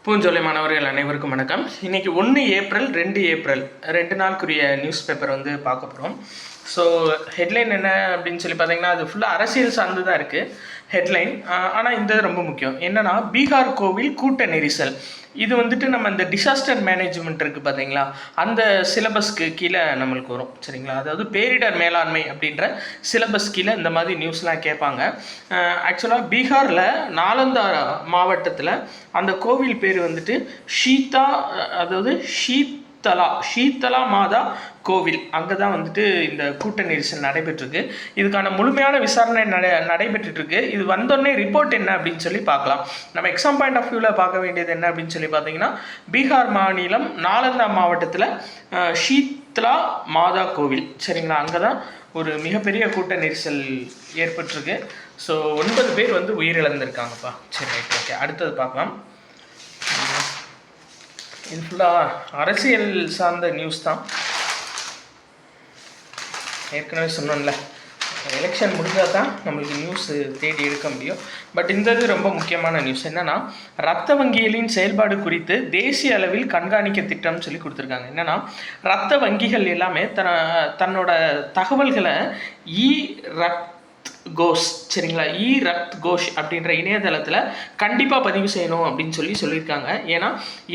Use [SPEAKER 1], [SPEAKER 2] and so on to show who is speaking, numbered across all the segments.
[SPEAKER 1] பூஞ்சோலை மாணவர்கள் அனைவருக்கும் வணக்கம். இன்றைக்கி 1 ஏப்ரல் 2 ஏப்ரல் 2 நாளுக்குரிய நியூஸ் பேப்பர் வந்து பார்க்க போகிறோம். ஸோ ஹெட்லைன் என்ன அப்படின்னு சொல்லி பார்த்தீங்கன்னா, அது ஃபுல்லாக அரசியல் சார்ந்து தான் இருக்குது ஹெட்லைன். ஆனால் இந்த ரொம்ப முக்கியம் என்னென்னா, பீகார் கோவில் கூட்ட நெரிசல். இது வந்துட்டு நம்ம இந்த டிசாஸ்டர் மேனேஜ்மெண்ட் இருக்குது பார்த்தீங்களா, அந்த சிலபஸ்க்கு கீழே நம்மளுக்கு வரும். சரிங்களா, அதாவது பேரிடர் மேலாண்மை அப்படின்ற சிலபஸ் கீழே இந்த மாதிரி நியூஸ்லாம் கேட்பாங்க. ஆக்சுவலாக பீகாரில் நாலந்தா மாவட்டத்தில் அந்த கோவில் பேர் வந்துட்டு ஷீத்தலா மாதா கோவில். அங்கே தான் வந்துட்டு இந்த கூட்ட நெரிசல் நடைபெற்றிருக்கு. இதுக்கான முழுமையான விசாரணை நடைபெற்றுருக்கு. இது வந்தோடனே ரிப்போர்ட் என்ன அப்படின்னு சொல்லி பார்க்கலாம். நம்ம எக்ஸாம் பாயிண்ட் ஆஃப் வியூவில் பார்க்க வேண்டியது என்ன அப்படின்னு சொல்லி பார்த்தீங்கன்னா, பீகார் மாநிலம் நாலந்தா மாவட்டத்தில் ஷீத்தலா மாதா கோவில். சரிங்களா, அங்கே தான் ஒரு மிகப்பெரிய கூட்ட நெரிசல் ஏற்பட்டிருக்கு. ஸோ 9 பேர் வந்து உயிரிழந்திருக்காங்கப்பா. சரி, ரைட், ஓகே. அடுத்தது பார்க்கலாம். இது ஃபுல்லாக அரசியல் சார்ந்த நியூஸ் தான். ஏற்கனவே சொன்னோம்ல, எலெக்ஷன் முடிஞ்சால் தான் நம்மளுக்கு நியூஸ் தேடி எடுக்க முடியும். பட் இந்த இது ரொம்ப முக்கியமான நியூஸ் என்னென்னா, இரத்த வங்கிகளின் செயல்பாடு குறித்து தேசிய அளவில் கண்காணிக்க திட்டம்னு சொல்லி கொடுத்துருக்காங்க. என்னென்னா, இரத்த வங்கிகள் எல்லாமே தன்னோட தகவல்களை கோஷ், சரிங்களா, ரத் கோஷ் அப்படின்ற இணையதளத்தில் கண்டிப்பாக பதிவு செய்யணும் அப்படின்னு சொல்லியிருக்காங்க. ஏன்னா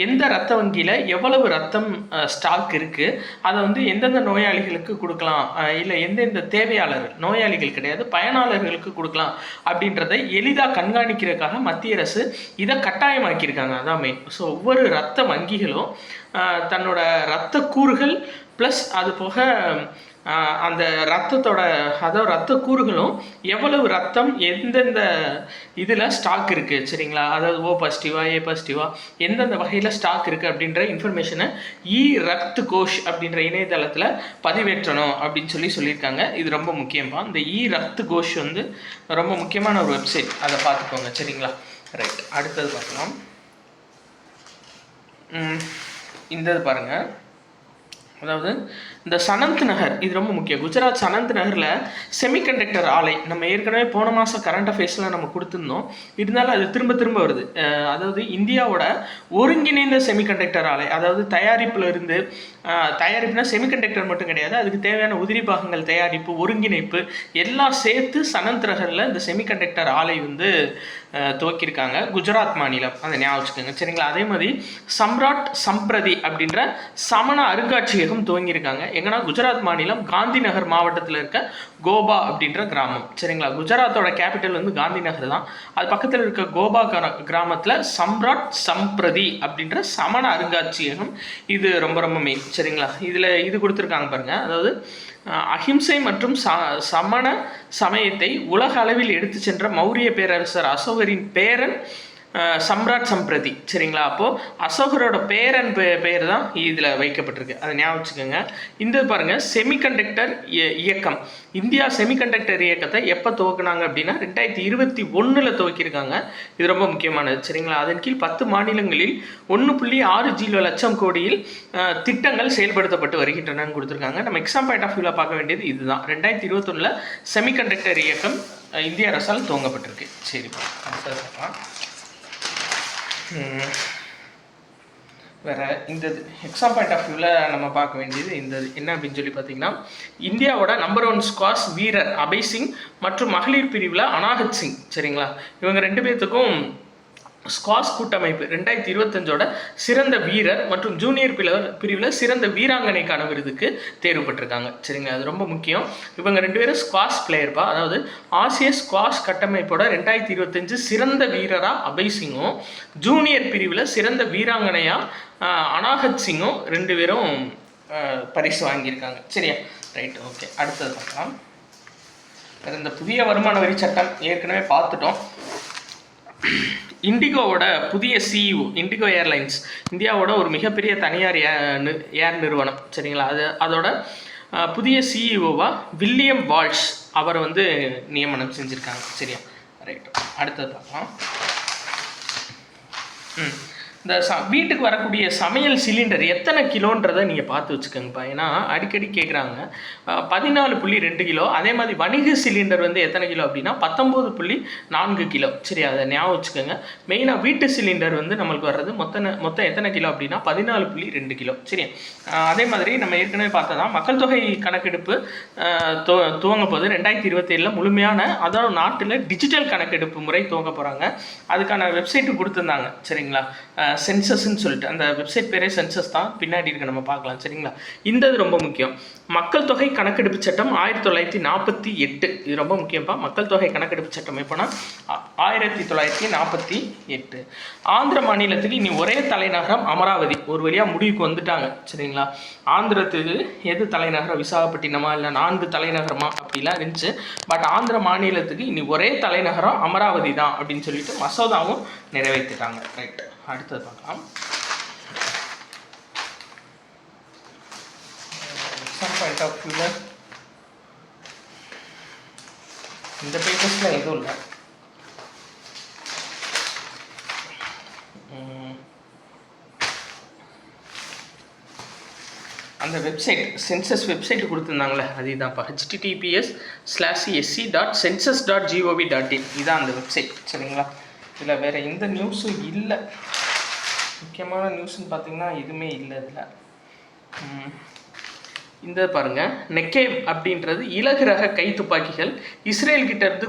[SPEAKER 1] எந்த ரத்த வங்கியில் எவ்வளவு ரத்தம் ஸ்டாக் இருக்குது, அதை வந்து எந்தெந்த நோயாளிகளுக்கு கொடுக்கலாம், இல்லை எந்தெந்த நோயாளிகள் கிடையாது பயனாளர்களுக்கு கொடுக்கலாம் அப்படின்றத எளிதாக கண்காணிக்கிறதுக்காக மத்திய அரசு இதை கட்டாயமாக்கியிருக்காங்க. அதான் மெயின். ஸோ ஒவ்வொரு ரத்த வங்கிகளும் தன்னோட இரத்த கூறுகள் ப்ளஸ் அது போக அந்த ரத்த கூறுகளும் எவ்வளவு ரத்தம் எந்தெந்த இதில் ஸ்டாக் இருக்குது, சரிங்களா, அதாவது O பாசிட்டிவா A பாசிட்டிவா எந்தெந்த வகையில் ஸ்டாக் இருக்குது அப்படின்ற இன்ஃபர்மேஷனை ரத் கோஷ் அப்படின்ற இணையதளத்தில் பதிவேற்றணும் அப்படின்னு சொல்லியிருக்காங்க. இது ரொம்ப முக்கியமாக இந்த ரத் கோஷ் வந்து ரொம்ப முக்கியமான ஒரு வெப்சைட், அதை பார்த்துக்கோங்க. சரிங்களா, ரைட். அடுத்தது பார்க்கலாம். இந்த பாருங்கள், அதாவது இந்த சனந்த் நகர், இது ரொம்ப முக்கியம். குஜராத் சனந்த் நகரில் செமிகண்டக்டர் ஆலை நம்ம ஏற்கனவே போன மாதம் கரண்ட் அஃபேர்ஸில் நம்ம கொடுத்துருந்தோம். இருந்தாலும் அது திரும்ப வருது. அதாவது இந்தியாவோட ஒருங்கிணைந்த செமிகண்டக்டர் ஆலை, அதாவது தயாரிப்புனா செமிகண்டக்டர் மட்டும் கிடையாது, அதுக்கு தேவையான உதிரி பாகங்கள் தயாரிப்பு, ஒருங்கிணைப்பு எல்லாம் சேர்த்து சனந்த் நகரில் இந்த செமிகண்டக்டர் ஆலை வந்து துவக்கியிருக்காங்க. குஜராத் மாநிலம், அதை ஞாபகம் வச்சுக்கோங்க. சரிங்களா, அதே மாதிரி சம்ராட் சம்பிரதி அப்படின்ற சமண அருங்காட்சியகம் துவங்கியிருக்காங்க. எங்கன்னா குஜராத் மாநிலம் காந்தி நகர் மாவட்டத்தில் இருக்க கோபா அப்படின்ற கிராமம். சரிங்களா, குஜராத்தோட கேபிட்டல் வந்து காந்தி நகர் தான். அது பக்கத்தில் இருக்க கோபா கிராமத்தில் சம்ராட் சம்பிரதி அப்படின்ற சமண அருங்காட்சியகம், இது ரொம்ப மெயின். சரிங்களா, இது கொடுத்துருக்காங்க பாருங்க. அதாவது அஹிம்சை மற்றும் சமண சமயத்தை உலக அளவில் எடுத்து சென்ற மௌரிய பேரரசர் அசோகரின் பேரன் சம்ராட் சம்பிரதி. சரிங்களா, அப்போது அசோகரோட பேரன் பெயர் தான் இதில் வைக்கப்பட்டிருக்கு, அதை ஞாபகம் வச்சுக்கோங்க. இந்த பாருங்கள், செமிகண்டக்டர் இயக்கம். இந்தியா செமிகண்டக்டர் இயக்கத்தை எப்போ துவக்கினாங்க அப்படின்னா 2021 துவக்கியிருக்காங்க. இது ரொம்ப முக்கியமானது. சரிங்களா, அதன் கீழ் 10 மாநிலங்களில் 1.60 லட்சம் கோடியில் திட்டங்கள் செயல்படுத்தப்பட்டு வருகின்றனன்னு கொடுத்துருக்காங்க. நம்ம எக்ஸாம் பாயிண்ட் ஆஃப் வியூவில் பார்க்க வேண்டியது இதுதான். 2021 செமிகண்டக்டர் இயக்கம் இந்திய அரசால் துவங்கப்பட்டிருக்கு. சரிப்பா, அடுத்தது வேறு இந்த எக்ஸாம் பாயிண்ட் ஆஃப் வியூவில் நம்ம பார்க்க வேண்டியது இந்த என்ன அப்படின்னு சொல்லி பார்த்தீங்கன்னா, இந்தியாவோட நம்பர் 1 ஸ்குவாஷ் வீரர் அபய் சிங் மற்றும் மகளிர் பிரிவில் அனாஹத் சிங். சரிங்களா, இவங்க 2 பேர்த்துக்கும் ஸ்குவாஷ் கூட்டமைப்பு 2025 சிறந்த வீரர் மற்றும் ஜூனியர் பிரிவில் சிறந்த வீராங்கனைக்கான விருதுக்கு தேர்வு பெற்றிருக்காங்க. சரிங்களா, அது ரொம்ப முக்கியம். இவங்க 2 பேரும் ஸ்குவாஷ் பிளேயர்ப்பா. அதாவது ஆசிய ஸ்குவாஷ் கட்டமைப்போட 2025 சிறந்த வீரராக அபய் சிங்கும், ஜூனியர் பிரிவில் சிறந்த வீராங்கனையாக அனாஹத் சிங்கும் 2 பேரும் பரிசு வாங்கியிருக்காங்க. சரியா, ரைட், ஓகே. அடுத்தது பார்க்கலாம். இந்த புதிய வருமான வரி சட்டம் ஏற்கனவே பார்த்துட்டோம். இண்டிகோவோட புதிய சிஇஓ, இண்டிகோ ஏர்லைன்ஸ் இந்தியாவோட ஒரு மிகப்பெரிய தனியார் ஏர் நிறுவனம். சரிங்களா, அதோட புதிய சிஇஓவாக வில்லியம் வால்ஷ் அவரை வந்து நியமனம் செஞ்சுருக்காங்க. சரியா, ரைட். அடுத்தது பார்க்கலாம். இந்த வீட்டுக்கு வரக்கூடிய சமையல் சிலிண்டர் எத்தனை கிலோன்றதை நீங்கள் பார்த்து வச்சுக்கோங்கப்பா. ஏன்னா அடிக்கடி கேட்குறாங்க. 14.2 கிலோ. அதே மாதிரி வணிக சிலிண்டர் வந்து எத்தனை கிலோ அப்படின்னா 19.4 கிலோ. சரி, அதை ஞாபகம் வச்சுக்கோங்க. மெயினாக வீட்டு சிலிண்டர் வந்து நம்மளுக்கு வர்றது மொத்தம் எத்தனை கிலோ அப்படின்னா 14.2 கிலோ. சரி, அதே மாதிரி நம்ம ஏற்கனவே பார்த்ததா மக்கள் தொகை கணக்கெடுப்பு துவங்க போது 2027 முழுமையான, அதாவது நாட்டில் டிஜிட்டல் கணக்கெடுப்பு முறை துவங்க போகிறாங்க. அதுக்கான வெப்சைட்டு கொடுத்துருந்தாங்க. சரிங்களா, சென்சஸ்ன்னு சொல்லிட்டு அந்த வெப்சைட் பேரே சென்சஸ் தான், பின்னாடி இருக்க நம்ம பார்க்கலாம். சரிங்களா, இந்த இது ரொம்ப முக்கியம். மக்கள் தொகை கணக்கெடுப்பு சட்டம் 1948. இது ரொம்ப முக்கியம்ப்பா. மக்கள் தொகை கணக்கெடுப்பு சட்டம் எப்போனா 1948. ஆந்திர மாநிலத்துக்கு இனி ஒரே தலைநகரம் அமராவதி. ஒரு வழியாக முடிவுக்கு வந்துட்டாங்க. சரிங்களா, ஆந்திரத்துக்கு எது தலைநகரம், விசாகப்பட்டினமா இல்லை 4 தலைநகரமா அப்படிலாம் இருந்துச்சு. பட் ஆந்திர மாநிலத்துக்கு இனி ஒரே தலைநகரம் அமராவதி தான் அப்படின்னு சொல்லிட்டு மசோதாவும் நிறைவேற்றிட்டாங்க. ரைட், அடுத்தது பார்க்கலாம். பாயிண்ட் ஆஃப் வியூவில் இந்த பேப்பர்ஸில் எதுவும் இல்லை. அந்த வெப்சைட் சென்சஸ் வெப்சைட் கொடுத்துருந்தாங்களே அதுதான்ப்பா, https://sc.census.gov.in. இதான் அந்த வெப்சைட். சரிங்களா, இதில் வேறு எந்த நியூஸும் இல்லை. முக்கியமான நியூஸ்ன்னு பார்த்தீங்கன்னா எதுவுமே இல்லை இதில். இந்த பாருங்கள், நெக்கேவ் அப்படின்றது இலகு ரக கை துப்பாக்கிகள் இஸ்ரேல் கிட்ட இருந்து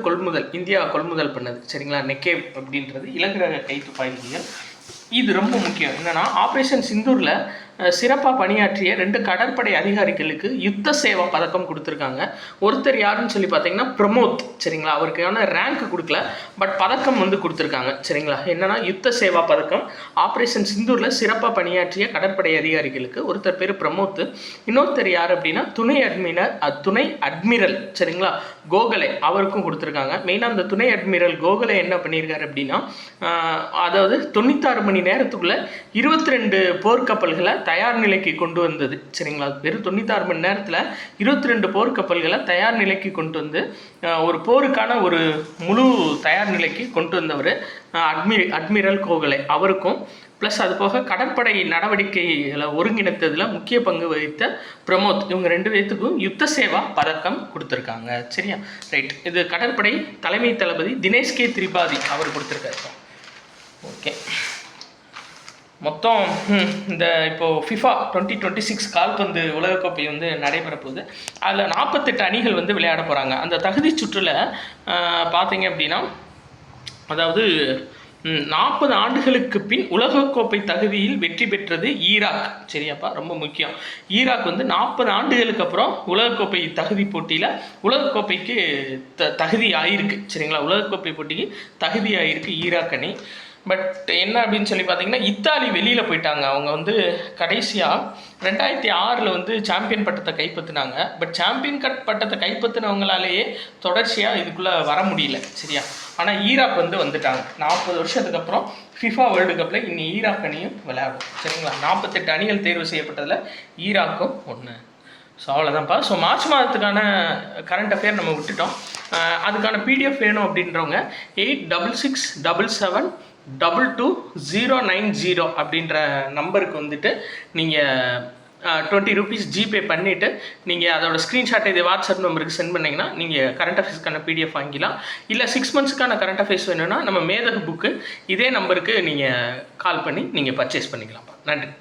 [SPEAKER 1] இந்தியா கொள்முதல் பண்ணது. சரிங்களா, நெக்கேவ் அப்படின்றது இலகு ரக கை துப்பாக்கிகள். இது ரொம்ப முக்கியம். என்னென்னா, ஆப்ரேஷன் சிந்தூரில் சிறப்பாக பணியாற்றிய 2 கடற்படை அதிகாரிகளுக்கு யுத்த சேவா பதக்கம் கொடுத்துருக்காங்க. ஒருத்தர் யாருன்னு சொல்லி பார்த்தீங்கன்னா பிரமோத். சரிங்களா, அவருக்கான ரேங்க் கொடுக்கல, பட் பதக்கம் வந்து கொடுத்துருக்காங்க. சரிங்களா, என்னென்னா யுத்த சேவா பதக்கம். ஆப்ரேஷன் சிந்தூரில் சிறப்பாக பணியாற்றிய கடற்படை அதிகாரிகளுக்கு ஒருத்தர் பேர் பிரமோத், இன்னொருத்தர் யார் அப்படின்னா துணை அட்மிரல் சரிங்களா கோகலே, அவருக்கும் கொடுத்துருக்காங்க. மெயினாக அந்த துணை அட்மிரல் கோகலே என்ன பண்ணியிருக்காரு அப்படின்னா, அதாவது 96 மணி நேரத்துக்குள்ளே 22 போர்க்கப்பல்களை தயார் நிலைக்கு கொண்டு வந்தது. சரிங்களா, வெறும் 96 மணி நேரத்தில் 22 போர்க்கப்பல்களை தயார் நிலைக்கு கொண்டு வந்து ஒரு போருக்கான ஒரு முழு தயார் நிலைக்கு கொண்டு வந்தவர் அட்மிரல் கோகலே. அவருக்கும் ப்ளஸ் அது போக கடற்படை நடவடிக்கைகளை ஒருங்கிணைத்ததில் முக்கிய பங்கு வகித்த பிரமோத், இவங்க 2 பேர்த்துக்கும் யுத்த சேவா பதக்கம் கொடுத்துருக்காங்க. சரியா, ரைட். இது கடற்படை தலைமை தளபதி தினேஷ் கே திரிபாதி அவர் கொடுத்துருக்காரு. ஓகே, மொத்தம் இந்த இப்போது ஃபிஃபா 2026 கால்பந்து உலகக்கோப்பை வந்து நடைபெற போகுது. அதில் 48 அணிகள் வந்து விளையாட போகிறாங்க. அந்த தகுதி சுற்றில் பார்த்தீங்க அப்படின்னா, அதாவது 40 ஆண்டுகளுக்கு பின் உலகக்கோப்பை தகுதியில் வெற்றி பெற்றது ஈராக். சரியாப்பா, ரொம்ப முக்கியம். ஈராக் வந்து 40 ஆண்டுகளுக்கு அப்புறம் உலகக்கோப்பை தகுதி போட்டியில் உலகக்கோப்பைக்கு தகுதி ஆகிருக்கு. சரிங்களா, உலகக்கோப்பை போட்டிக்கு தகுதி ஆகிருக்கு ஈராக் அணி. பட் என்ன அப்படின்னு சொல்லி பார்த்தீங்கன்னா, இத்தாலி வெளியில் போயிட்டாங்க. அவங்க வந்து கடைசியாக 2006 வந்து சாம்பியன் பட்டத்தை கைப்பற்றினாங்க. பட் சாம்பியன் பட்டத்தை கைப்பற்றினவங்களாலேயே தொடர்ச்சியாக இதுக்குள்ளே வர முடியல. சரியா, ஆனால் ஈராக் வந்து வந்துட்டாங்க. 40 வருஷத்துக்கு அப்புறம் ஃபிஃபா வேர்ல்டு கப்பில் இன்னி ஈராக் அணியும் விளையாடும். சரிங்களா, 48 அணிகள் தேர்வு செய்யப்பட்டதில் ஈராக்கும் ஒன்று. ஸோ அவ்வளோதான்ப்பா. ஸோ மார்ச் மாதத்துக்கான கரண்ட் அஃபேர் நம்ம விட்டுட்டோம். அதுக்கான பிடிஎஃப் வேணும் அப்படின்றவங்க 8677222090 அப்படின்ற நம்பருக்கு வந்துட்டு நீங்கள் 20 rupees ஜிபே பண்ணிவிட்டு நீங்கள் அதோட ஸ்க்ரீன்ஷாட்டை இது வாட்ஸ்அப் நம்பருக்கு சென்ட் பண்ணிங்கன்னா நீங்கள் கரண்ட் அஃபேர்ஸ்க்கான பிடிஎஃப் வாங்கிக்கலாம். இல்லை 6 monthsக்கான கரண்ட் அஃபேர்ஸ் வேணும்னா நம்ம மேதகு புக்கு இதே நம்பருக்கு நீங்கள் கால் பண்ணி நீங்கள் பர்ச்சேஸ் பண்ணிக்கலாம்ப்பா. நன்றி.